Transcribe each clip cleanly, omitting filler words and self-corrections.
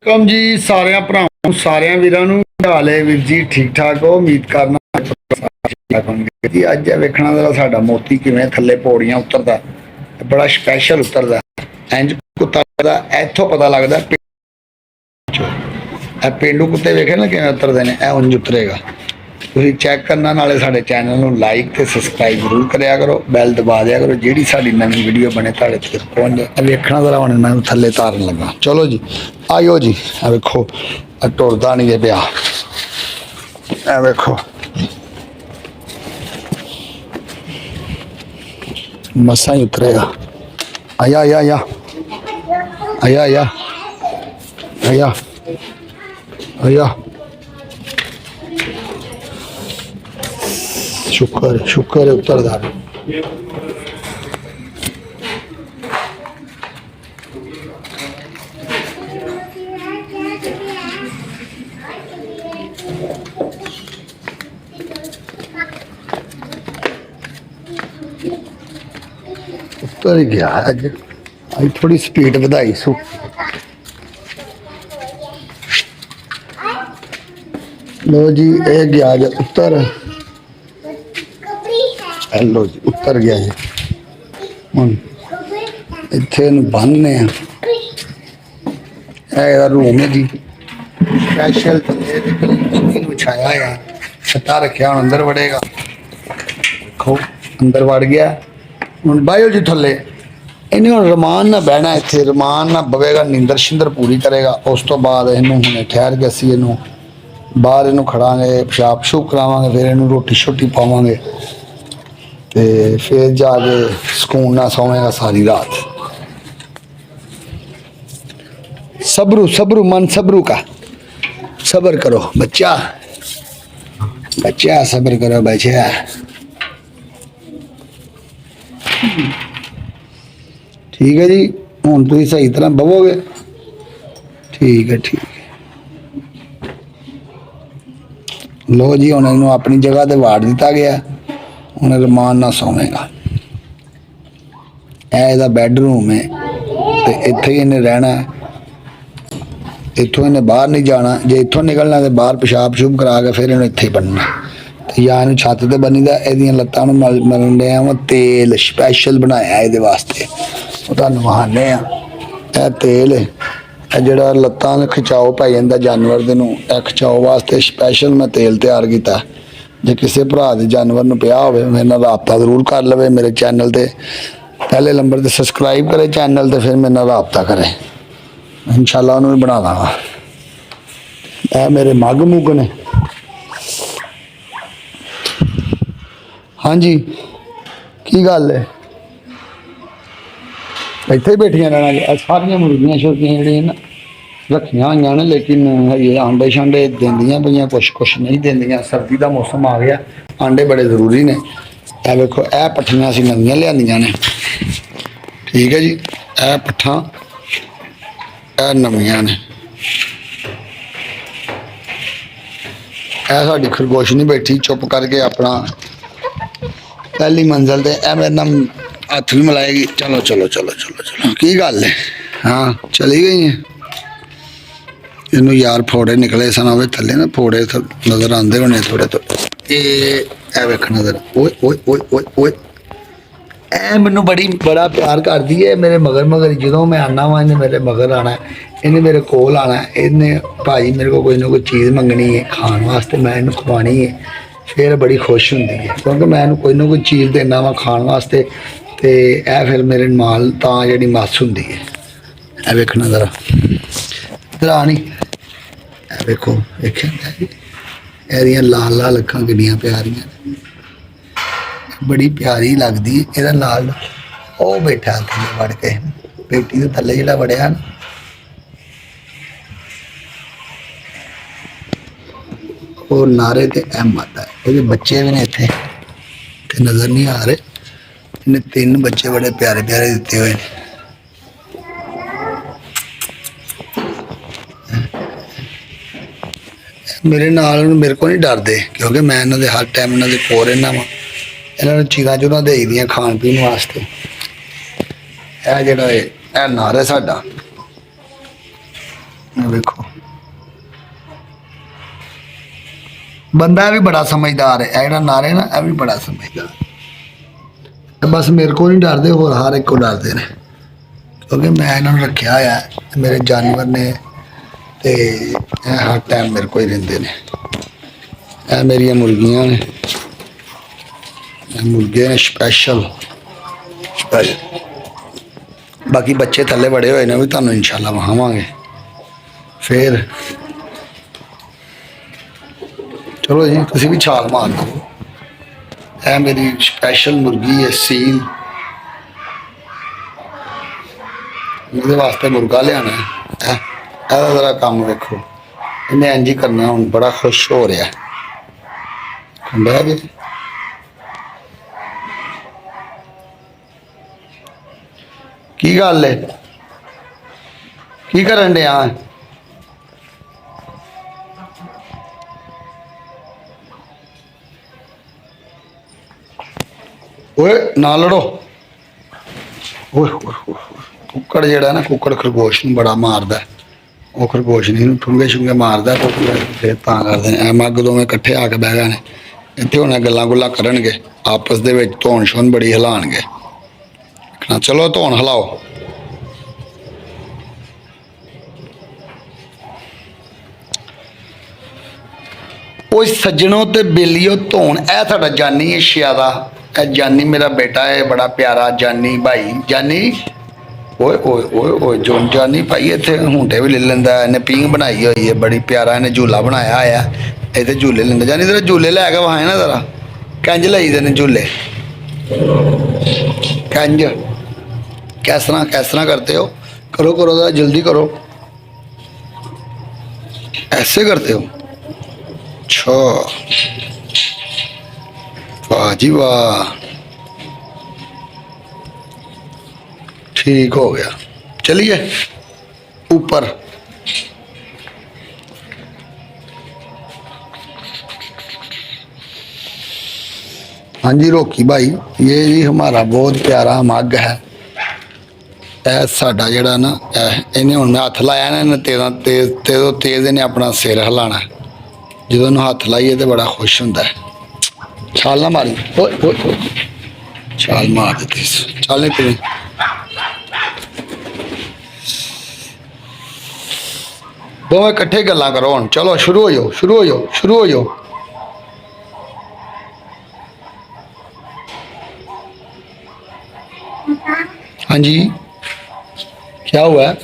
ਕਮ ਜੀ ਸਾਰਿਆਂ ਭਰਾਵਾਂ ਨੂੰ ਸਾਰਿਆਂ ਵੀਰਾਂ ਨੂੰ ਕੀ ਹਾਲ ਹੈ ਵੀਰ ਜੀ? ਠੀਕ ਠਾਕ ਹੋ? ਉਮੀਦ ਕਰਨਾ ਠੀਕ ਹੋਣਗੇ ਜੀ। ਅੱਜ ਇਹ ਵੇਖਣਾ ਜ਼ਰਾ ਸਾਡਾ ਮੋਤੀ ਕਿਵੇਂ ਥੱਲੇ ਪੌੜੀਆਂ ਉਤਰਦਾ, ਬੜਾ ਸਪੈਸ਼ਲ ਉਤਰਦਾ। ਇੰਜ ਕੁੱਤਾ ਦਾ ਇੱਥੋਂ ਪਤਾ ਲੱਗਦਾ। ਇਹ ਪੇਂਡੂ ਕੁੱਤੇ ਵੇਖੇ ਨਾ ਕਿਵੇਂ ਉਤਰਦੇ ਨੇ, ਇਹ ਉਂਝ ਉਤਰੇਗਾ। ਤੁਸੀਂ ਚੈੱਕ ਕਰਨਾ, ਨਾਲੇ ਸਾਡੇ ਚੈਨਲ ਨੂੰ ਲਾਈਕ ਤੇ ਸਬਸਕ੍ਰਾਈਬ ਜ਼ਰੂਰ ਕਰਿਆ ਕਰੋ, ਬੈਲ ਦਬਾ ਦਿਆ ਕਰੋ, ਜਿਹੜੀ ਸਾਡੀ ਨਵੀਂ ਵੀਡੀਓ ਬਣੇ ਤੁਹਾਡੇ ਤੱਕ ਪਹੁੰਚ ਜਾਏ। ਵੇਖਣਾ ਜ਼ਰਾ ਹੁਣ ਇਹਨਾਂ ਨੂੰ ਥੱਲੇ ਤਾਰਨ ਲੱਗਾ। ਚਲੋ ਜੀ ਆਇਓ ਜੀ। ਇਹ ਵੇਖੋ ਟੁਰਦਾ ਨਹੀਂ ਜੇ ਪਿਆ, ਇਹ ਵੇਖੋ ਮਸਾਂ ਹੀ ਉਤਰੇਗਾ। ਆਇਆ ਆਇਆ ਆਇਆ ਆਇਆ ਆਇਆ ਆਇਆ ਆਇਆ। शुक्र शुक्र है उत्तरदार। उत्तर गया अज थोड़ी स्पीड वधाई सू। लो जी ये गया जी उत्तर। हेलो जी उतर गया जी। हम इत्थे बन्ने रूम है जी स्पैशल बिछाया है, छत्ता रखा हूँ अंदर वड़ेगा। देखो अंदर वड़ गया हूँ, बायो जी थले। इन्हें हूँ रमान ना बहना, इत्थे रमान ना बवेगा, नींदर शिंदर पूरी करेगा। उस तो बाद इनू हुणे ठहर के असी इनू बाहर इनू खड़ांगे, पेशाब शूब करावांगे, फिर इनू रोटी शोटी पावांगे ते फिर जाके सुकून ना सोवेगा सारी रात। सब्रू सब्रू मन सब्रू का, सब्र करो बच्चा, बच्चा सब्र करो बच्चा। ठीक है जी, हुण तुसीं सही तरह बवोगे। ठीक है ठीक है। लो जी हुण इहनूं अपनी जगह ते वाड़ दिता गया, हुण रमान ना सोवेगा। यह बैडरूम है तो इत्थे ही इन्हें रहना है, इत्थों इन्हें बाहर नहीं जाना। जे इत्थों निकलना तो बाहर पेशाब शूब करा के फिर इन्हें इत्थे बनना। तो या इन्हें छत ते बनी दा, इहदियां लत्तां नूं मलण दिया वां तेल स्पैशल बनाया इहदे वास्ते। वो तुहानूं वहाने आ, यह तेल है, यह जिहड़ा लत्तां खिचाओ पै जांदा जानवर दे नूं, यह खिचाओ वास्ते स्पैशल मैं तेल तैयार कीता। जे किसी भरा के जानवर नूं पिया होवे मेरे नाल राबता जरूर कर लवे। मेरे चैनल ते पहले नंबर ते सबसक्राइब करे चैनल ते, फिर मेरे नाल राबता करे, इंशाअल्लाह उन्होंने बना देना। यह मेरे मग मुग ने। हाँ जी की गल है, इत्थे ही बैठिया रहना जी। सारिया मुर्गियां शुर्गियां जिहड़ियां ना रखिया हुई ने, लेकिन हजे आंडे शांडे देंदियां पईयां, कुछ नहीं देंदियां। सर्दी का मौसम आ गया, आंडे बड़े जरूरी ने। यह देखो यह पट्ठियां असीं नवीं लिआंदियां ने। ठीक है जी, यह पट्ठा यह नवीं ने। यह साडी खरगोशनी बैठी चुप करके अपना पहली मंजिल ते। यह मेरे नाल हथ भी मिलाएगी। चलो चलो चलो चलो चलो की गल है? हाँ चली गई है। इनू यार फोड़े निकले सन, थले ना फोड़े नजर आते होने थोड़े थोड़े। ये वेखना जरा, ओए ओए ओए ओए ओए, ए मैनू बड़ा प्यार करती है। मेरे मगर मगर जो मैं आना वा, इन्हें मेरे मगर आना, इन्हें मेरे कोल आना। इन्हें भाई मेरे को कोई ना कोई चीज़ मंगनी है खाने वास्ते, मैं इन्हें खवानी है, फिर बड़ी खुश होंगी है, क्योंकि मैं इन्हें कोई ना कोई चीज़ देना वा खाने वास्ते। तो यह फिर मेरे नाल तां जिहड़ी मस होंदी है। यह वेखना जरा, इधर आ नहीं, देखो देखिया एरिया लाल लाल अखां कितनियां प्यारियां, बड़ी प्यारी लगती है। ਇਹਦਾ लाल ਉਹ बैठा थले वड़ के, पेटी के थले ਜਿਹੜਾ वड़िया ना, वो नारे ते अहमद है। ਇਹਦੇ बच्चे भी ने इत्थे ते नज़र नहीं आ रहे। इन्हें 3 बच्चे बड़े प्यारे प्यारे दिते हुए हैं। मेरे नाल मेरे को नहीं डरते, क्योंकि मैं इन्हों हर टाइम इन्होंने कोल रहना वा। इन्होंने चीज़ा चूज़ा दे दियाँ खान पीन वास्ते। यह जोड़ा है नार है साडा, देखो बंदा भी बड़ा समझदार है, ये नारे ना ये भी बड़ा समझदार है। बस मेरे को नहीं डरते, होर हर एक को डरते हैं, क्योंकि मैं इन्होंने रखा है, मेरे जानवर ने ते हर टाइम मेरे को ही रेंदे ने। ये मेरिया मुर्गियां ने, मुर्गे ने स्पैशल। बाकी बच्चे थले बड़े हुए ने भी तुहानू इंशाल्लाह वहावांगे फिर। चलो जी तुसी भी छाल मार दो। है मेरी स्पैशल मुर्गी है सील, मेरे वास्ते मुर्गा लिया है। जरा काम देखो, इन्हें इंज ही करना, हूँ बड़ा खुश हो रहा है। की गल है, की करन डया? ओए ना लड़ो। ओए कुक्कड़ जेड़ा ना, कुक्कड़ खरगोश नूं बड़ा मारदा, वो खरगोश नहीं ठुंगे शुंगे मारदा, फिर तां करदे ने। मग्ग दोवें कट्ठे आके बह गए ने इत्थे, हुण गल्लां गुल्लां करनगे आपस दे विच, धौन शौन बड़ी हिलाणगे। चलो धौन हिलाओ। ओ सज्जनों ते बेलियो धौन, ए साडा जानी है शियादा, ए जानी मेरा बेटा है, बड़ा प्यारा जानी भाई। जानी ओए ओए ओए ओए जोन जानी भाई इतने हुंडे भी ले लेंदा, इन्हें पींग बनाई हुई है बड़ी प्यारा, इन्हें झूला बनाया है, इतने झूले लेंदा। जानी जरा झूले लैके वहां ना, जरा कंज लाई देने झूले, कंज किस तरह करते हो? करो करो जरा जल्दी करो, ऐसे करते हो? अच्छा वाह जी वाह, ठीक हो गया। चलिए ऊपर। हाँ जी रोकी भाई, ये जी हमारा बहुत प्यारा मग्ग है। साडा जेड़ा ना, इन्हें हुण मैं हथ लाया ना, इन्हें तेज़ों तेज़ इन्हें अपना सिर हिलाना, जो हाथ लाइए तो बड़ा खुश होंदा है। छाल ना मारी, छाल मार दी, छाल नहीं पी। दोवें कट्ठे गल्लां करो हुण, चलो शुरू हो जाओ, शुरू हो जाओ, शुरू हो जाओ। हाँ जी क्या हुआ?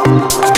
Oh